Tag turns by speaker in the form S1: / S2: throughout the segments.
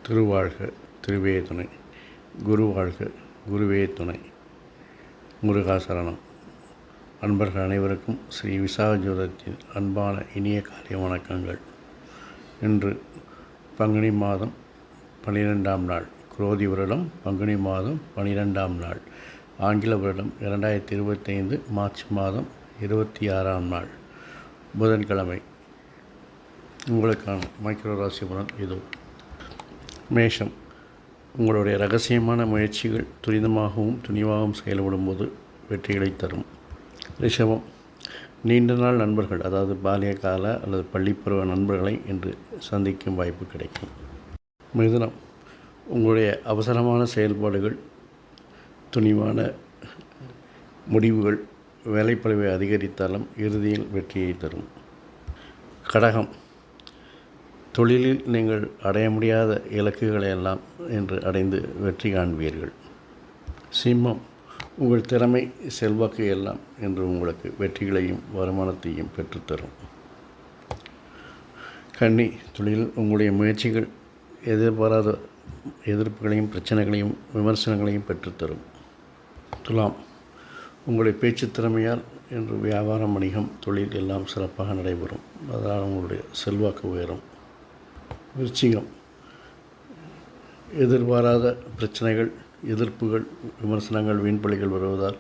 S1: திருவாழ்க திருவே துணை, குருவாழ்க குருவே துணை, முருகாசரணம். அன்பர்கள் அனைவருக்கும் ஸ்ரீ விசாக ஜோதிடத்தின் அன்பான இனிய காலை வணக்கங்கள். இன்று பங்குனி மாதம் 12ஆம் நாள், குரோதி வருடம் பங்குனி மாதம் 12ஆம் நாள், ஆங்கில வருடம் 2025 மார்ச் மாதம் 26ஆம் நாள், புதன்கிழமை. உங்களுக்கான மைக்ரோ ராசி பலன் இதோ. மேஷம், உங்களுடைய ரகசியமான முயற்சிகள் துரிதமாகவும் துணிவாகவும் செயல்படும்போது வெற்றிகளை தரும். ரிஷபம், நீண்ட நாள் நண்பர்கள், அதாவது பாலிய கால அல்லது பள்ளிப்பருவ நண்பர்களை இன்று சந்திக்கும் வாய்ப்பு கிடைக்கும். மிதுனம், உங்களுடைய அவசரமான செயல்பாடுகள், துணிவான முடிவுகள் வேலைப்பளுவை அதிகரித்தாலும் இறுதியில் வெற்றியை தரும். கடகம், தொழிலில் நீங்கள் அடைய முடியாத இலக்குகளை எல்லாம் இன்று அடைந்து வெற்றி காண்பீர்கள். சிம்மம், உங்கள் திறமை செல்வாக்கு எல்லாம் இன்று உங்களுக்கு வெற்றிகளையும் வருமானத்தையும் பெற்றுத்தரும். கன்னி, தொழிலில் உங்களுடைய முயற்சிகள் எதிர்பாராத எதிர்ப்புகளையும் பிரச்சனைகளையும் விமர்சனங்களையும் பெற்றுத்தரும். துலாம், உங்களுடைய பேச்சு திறமையால் இன்று வியாபாரம், வணிகம், தொழில் எல்லாம் சிறப்பாக நடைபெறும். அதனால் உங்களுடைய செல்வாக்கு உயரும். விருச்சிகம், எதிர்பாராத பிரச்சனைகள், எதிர்ப்புகள், விமர்சனங்கள், வீண்பலிகள் வருவதால்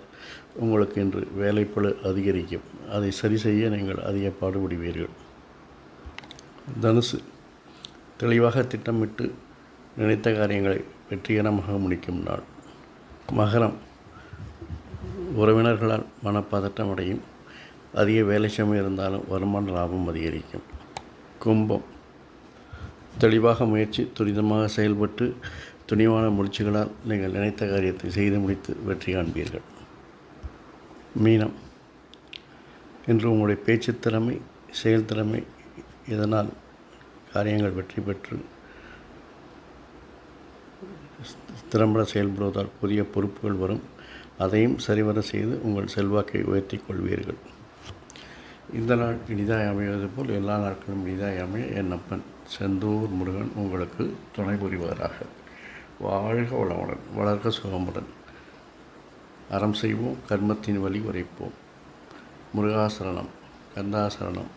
S1: உங்களுக்கு இன்று வேலைப்பளு அதிகரிக்கும். அதை சரி செய்ய நீங்கள் அதிக பாடுபடுவீர்கள். தனுசு, தெளிவாக திட்டமிட்டு நினைத்த காரியங்களை வெற்றிகரமாக முடிக்கும் நாள். மகரம், உறவினர்களால் மனப்பதட்டம் அடையும். அதிக வேலை சுமை இருந்தாலும் வருமான லாபம் அதிகரிக்கும். கும்பம், தெளிவாக முயற்சி, துரிதமாக செயல்பட்டு துணிவான முயற்சிகளால் நீங்கள் நினைத்த காரியத்தை செய்து முடித்து வெற்றி காண்பீர்கள். மீனம், இன்று உங்களுடைய பேச்சு திறமை, செயல்திறமை, இதனால் காரியங்கள் வெற்றி பெற்று திறம்பட செயல்படுவதால் புதிய பொறுப்புகள் வரும். அதையும் சரிவர செய்து உங்கள் செல்வாக்கை உயர்த்தி கொள்வீர்கள். இந்த நாள் இனிதாய் அமைவது போல் எல்லா நாட்களும் இனிதாய் அமைய என் அப்பன் செந்தூர் முருகன் உங்களுக்கு துணை புரிவதாக. வாழ்க வளமுடன், வளர்க சுகமுடன். அறம் செய்வோம், கர்மத்தின் வழி உரைப்போம். முருகாசரணம், கந்தாசரணம்.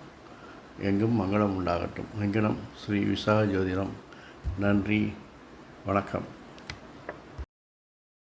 S1: எங்கும் மங்களம் உண்டாகட்டும். எங்கனம் ஸ்ரீ விசாக ஜோதிடம். நன்றி, வணக்கம்.